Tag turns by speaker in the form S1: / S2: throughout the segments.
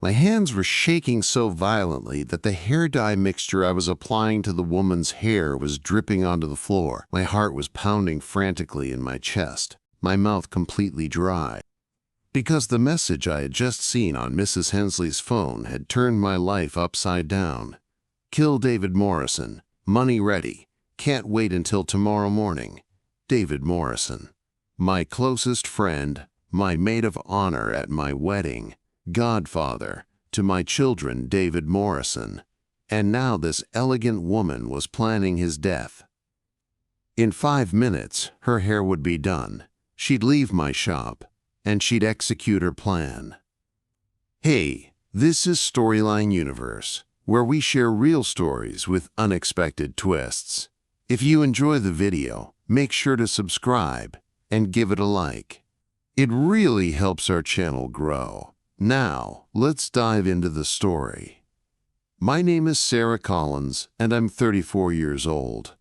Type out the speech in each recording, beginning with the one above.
S1: My hands were shaking so violently that the hair dye mixture I was applying to the woman's hair was dripping onto the floor. My heart was pounding frantically in my chest, my mouth completely dry. Because the message I had just seen on Mrs. Hensley's phone had turned my life upside down. Kill David Morrison. Money ready. Can't wait until tomorrow morning. David Morrison. My closest friend, my maid of honor at my wedding, godfather to my children, David Morrison. And now this elegant woman was planning his death. In 5 minutes, her hair would be done. She'd leave my shop, and she'd execute her plan. Hey, this is Storyline Universe, where we share real stories with unexpected twists. If you enjoy the video, make sure to subscribe and give it a like. It really helps our channel grow. Now, let's dive into the story. My name is Sarah Collins, and I'm 34 years old.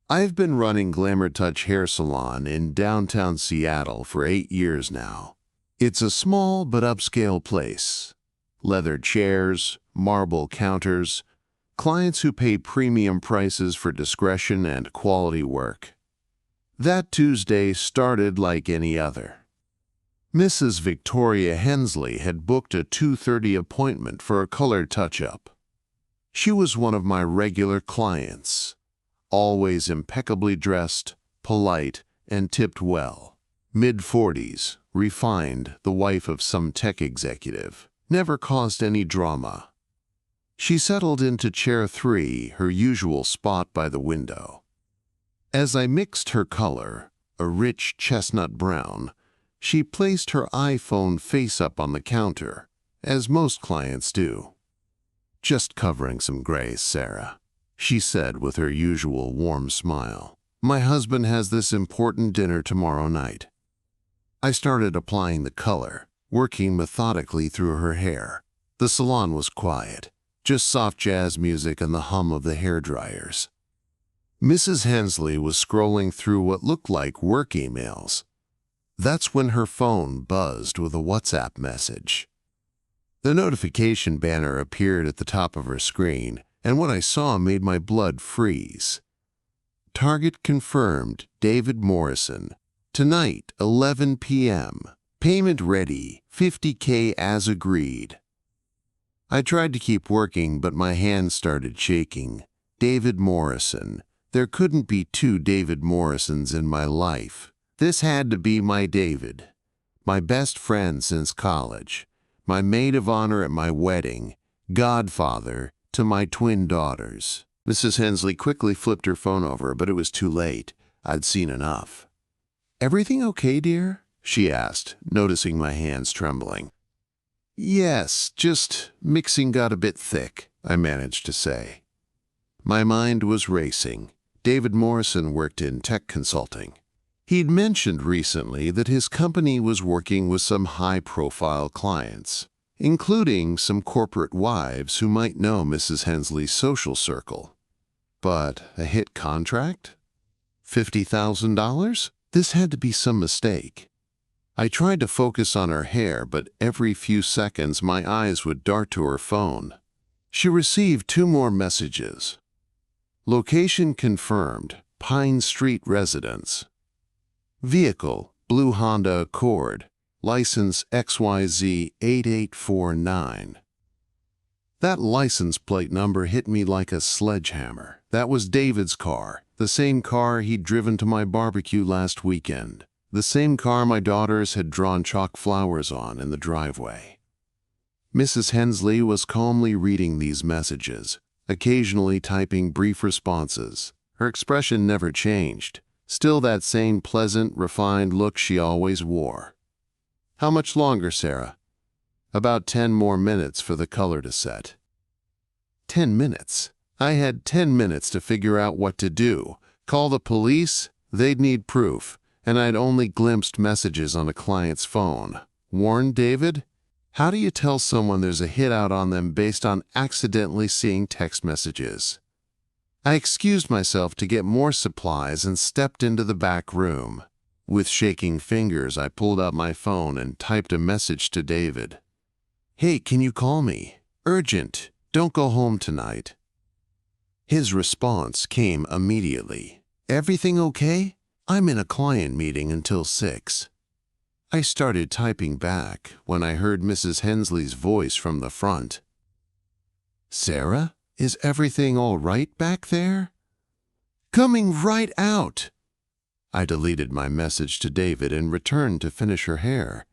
S1: I've been running Glamour Touch Hair Salon in downtown Seattle for 8 years now. It's a small but upscale place. Leather chairs, marble counters, clients who pay premium prices for discretion and quality work. That Tuesday started like any other. Mrs. Victoria Hensley had booked a 2:30 appointment for a color touch-up. She was one of my regular clients, always impeccably dressed, polite, and tipped well. Mid-40s, refined, the wife of some tech executive, never caused any drama. She settled into chair 3, her usual spot by the window. As I mixed her color, a rich chestnut brown, she placed her iPhone face up on the counter, as most clients do. "Just covering some grays, Sarah," she said with her usual warm smile. "My husband has this important dinner tomorrow night." I started applying the color, working methodically through her hair. The salon was quiet, just soft jazz music and the hum of the hairdryers. Mrs. Hensley was scrolling through what looked like work emails. That's when her phone buzzed with a WhatsApp message. The notification banner appeared at the top of her screen, and what I saw made my blood freeze. Target confirmed, David Morrison. Tonight, 11 p.m. Payment ready, $50K as agreed. I tried to keep working, but my hands started shaking. David Morrison. There couldn't be two David Morrisons in my life. This had to be my David. My best friend since college. My maid of honor at my wedding. Godfather to my twin daughters. Mrs. Hensley quickly flipped her phone over, but it was too late. I'd seen enough. "Everything okay, dear?" she asked, noticing my hands trembling. "Yes, just mixing got a bit thick," I managed to say. My mind was racing. David Morrison worked in tech consulting. He'd mentioned recently that his company was working with some high-profile clients, including some corporate wives who might know Mrs. Hensley's social circle. But a hit contract? $50,000? This had to be some mistake. I tried to focus on her hair, but every few seconds my eyes would dart to her phone. She received 2 more messages. Location confirmed, Pine Street residence. Vehicle, blue Honda Accord. License XYZ 8849. That license plate number hit me like a sledgehammer. That was David's car, the same car he'd driven to my barbecue last weekend, the same car my daughters had drawn chalk flowers on in the driveway. Mrs. Hensley was calmly reading these messages, occasionally typing brief responses. Her expression never changed, still that same pleasant, refined look she always wore. "How much longer, Sarah?" "About 10 more minutes for the color to set." 10 minutes? I had 10 minutes to figure out what to do. Call the police? They'd need proof, and I'd only glimpsed messages on a client's phone. Warn David? How do you tell someone there's a hit out on them based on accidentally seeing text messages? I excused myself to get more supplies and stepped into the back room. With shaking fingers, I pulled out my phone and typed a message to David. "Hey, can you call me? Urgent. Don't go home tonight." His response came immediately. "Everything okay? I'm in a client meeting until 6. I started typing back when I heard Mrs. Hensley's voice from the front. "Sarah, is everything all right back there?" "Coming right out." I deleted my message to David and returned to finish her hair.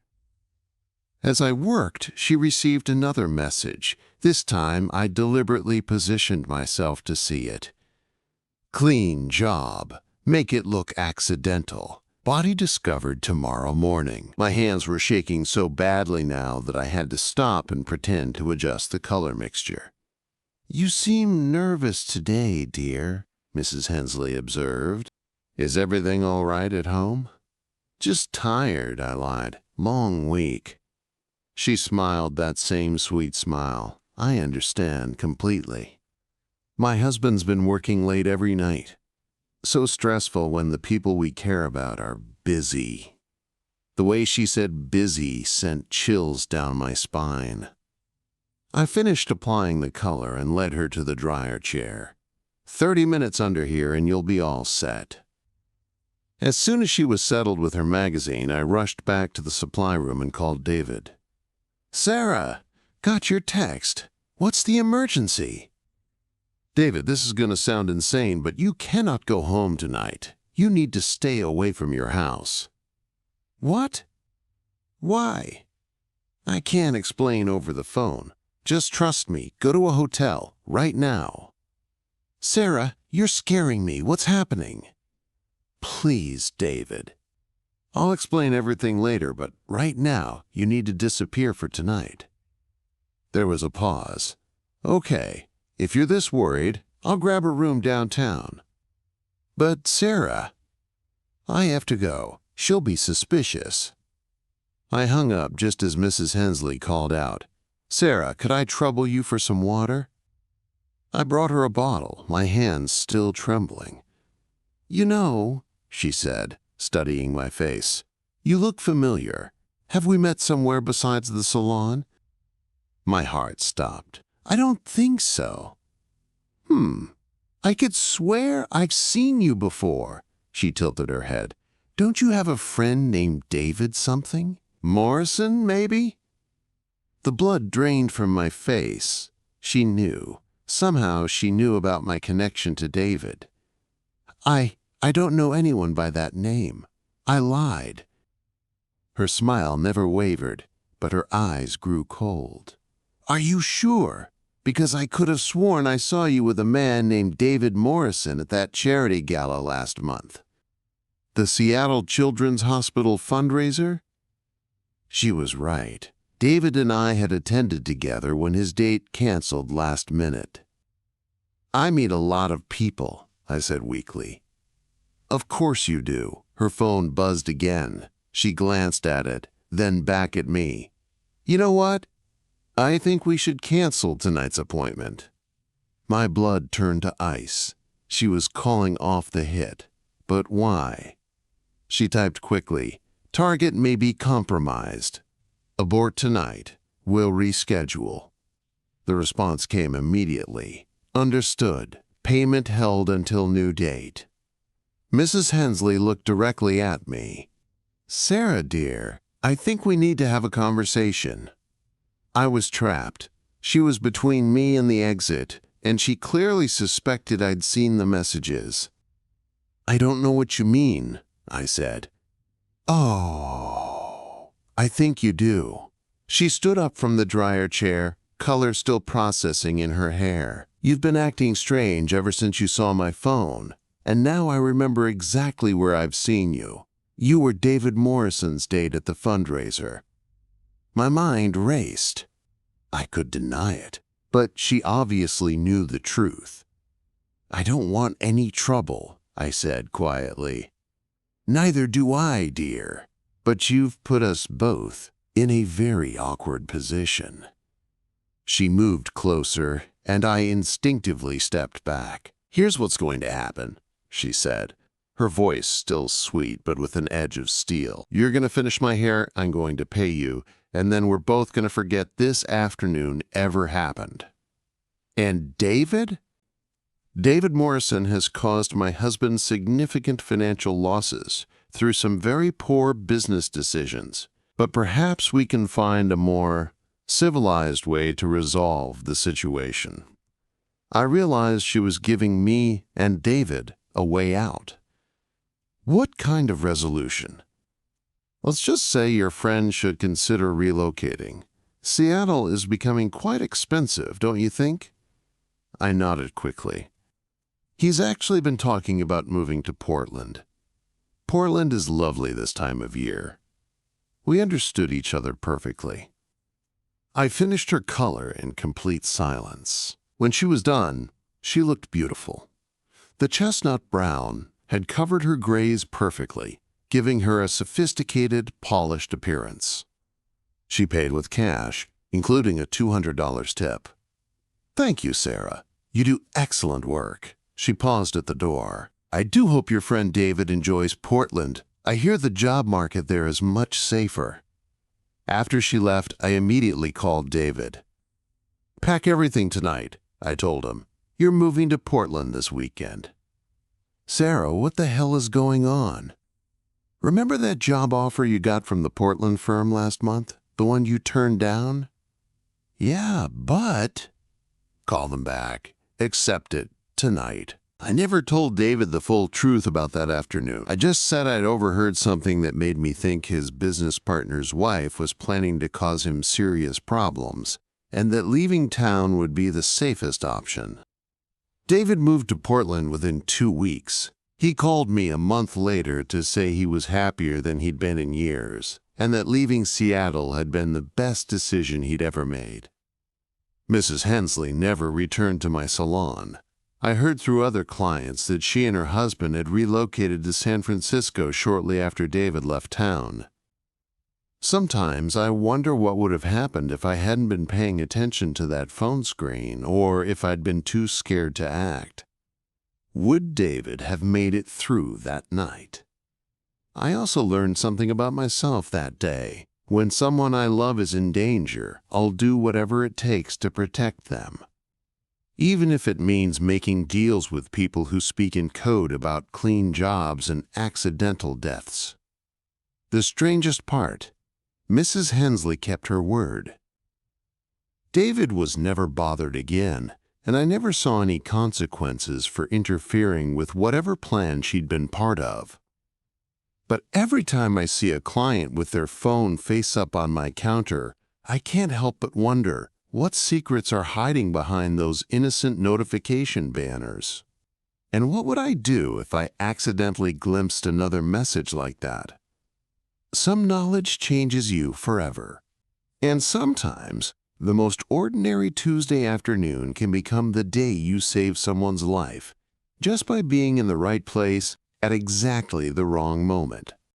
S1: As I worked, she received another message. This time, I deliberately positioned myself to see it. "Clean job. Make it look accidental. Body discovered tomorrow morning." My hands were shaking so badly now that I had to stop and pretend to adjust the color mixture. "You seem nervous today, dear," Mrs. Hensley observed. "Is everything all right at home?" "Just tired," I lied. "Long week." She smiled that same sweet smile. "I understand completely. My husband's been working late every night. So stressful when the people we care about are busy." The way she said busy sent chills down my spine. I finished applying the color and led her to the dryer chair. 30 minutes under here and you'll be all set." As soon as she was settled with her magazine, I rushed back to the supply room and called David. "Sarah, got your text. What's the emergency?" "David, this is going to sound insane, but you cannot go home tonight. You need to stay away from your house." "What? Why?" "I can't explain over the phone. Just trust me. Go to a hotel right now." "Sarah, you're scaring me. What's happening?" "Please, David. I'll explain everything later, but right now you need to disappear for tonight." There was a pause. "Okay, if you're this worried, I'll grab a room downtown." "But Sarah..." "I have to go. She'll be suspicious." I hung up just as Mrs. Hensley called out, "Sarah, could I trouble you for some water?" I brought her a bottle, my hands still trembling. "You know," she said, studying my face, "you look familiar. Have we met somewhere besides the salon?" My heart stopped. "I don't think so." I could swear I've seen you before." She tilted her head. "Don't you have a friend named David something? Morrison, maybe?" The blood drained from my face. She knew. Somehow she knew about my connection to David. I don't know anyone by that name. I lied." Her smile never wavered, but her eyes grew cold. "Are you sure? Because I could have sworn I saw you with a man named David Morrison at that charity gala last month." "The Seattle Children's Hospital fundraiser?" She was right. David and I had attended together when his date canceled last minute. "I meet a lot of people," I said weakly. "Of course you do." Her phone buzzed again. She glanced at it, then back at me. "You know what? I think we should cancel tonight's appointment." My blood turned to ice. She was calling off the hit. But why? She typed quickly, "Target may be compromised. Abort tonight. We'll reschedule." The response came immediately. "Understood. Payment held until new date." Mrs. Hensley looked directly at me. "Sarah, dear, I think we need to have a conversation." I was trapped. She was between me and the exit, and she clearly suspected I'd seen the messages. "I don't know what you mean," I said. "Oh, I think you do." She stood up from the dryer chair, color still processing in her hair. "You've been acting strange ever since you saw my phone, and now I remember exactly where I've seen you. You were David Morrison's date at the fundraiser." My mind raced. I could deny it, but she obviously knew the truth. "I don't want any trouble," I said quietly. "Neither do I, dear, but you've put us both in a very awkward position." She moved closer, and I instinctively stepped back. "Here's what's going to happen," she said, her voice still sweet but with an edge of steel. "You're going to finish my hair, I'm going to pay you, and then we're both going to forget this afternoon ever happened. And David? David Morrison has caused my husband significant financial losses through some very poor business decisions, but perhaps we can find a more civilized way to resolve the situation. I realized she was giving me and David a way out. What kind of resolution? Let's just say your friend should consider relocating. Seattle is becoming quite expensive, don't you think? I nodded quickly. He's actually been talking about moving to Portland. Portland is lovely this time of year. We understood each other perfectly. I finished her color in complete silence. When she was done, she looked beautiful. The chestnut brown had covered her grays perfectly, giving her a sophisticated, polished appearance. She paid with cash, including a $200 tip. "Thank you, Sarah. You do excellent work." She paused at the door. "I do hope your friend David enjoys Portland. I hear the job market there is much safer." After she left, I immediately called David. "Pack everything tonight," I told him. "You're moving to Portland this weekend." "Sarah, what the hell is going on? Remember that job offer you got from the Portland firm last month? The one you turned down?" "Yeah, but—" "Call them back. Accept it. Tonight." I never told David the full truth about that afternoon. I just said I'd overheard something that made me think his business partner's wife was planning to cause him serious problems, and that leaving town would be the safest option. David moved to Portland within 2 weeks. He called me a month later to say he was happier than he'd been in years, and that leaving Seattle had been the best decision he'd ever made. Mrs. Hensley never returned to my salon. I heard through other clients that she and her husband had relocated to San Francisco shortly after David left town. Sometimes I wonder what would have happened if I hadn't been paying attention to that phone screen, or if I'd been too scared to act. Would David have made it through that night? I also learned something about myself that day. When someone I love is in danger, I'll do whatever it takes to protect them, even if it means making deals with people who speak in code about clean jobs and accidental deaths. The strangest part, Mrs. Hensley kept her word. David was never bothered again, and I never saw any consequences for interfering with whatever plan she'd been part of. But every time I see a client with their phone face up on my counter, I can't help but wonder, what secrets are hiding behind those innocent notification banners? And what would I do if I accidentally glimpsed another message like that? Some knowledge changes you forever. And sometimes, the most ordinary Tuesday afternoon can become the day you save someone's life, just by being in the right place at exactly the wrong moment.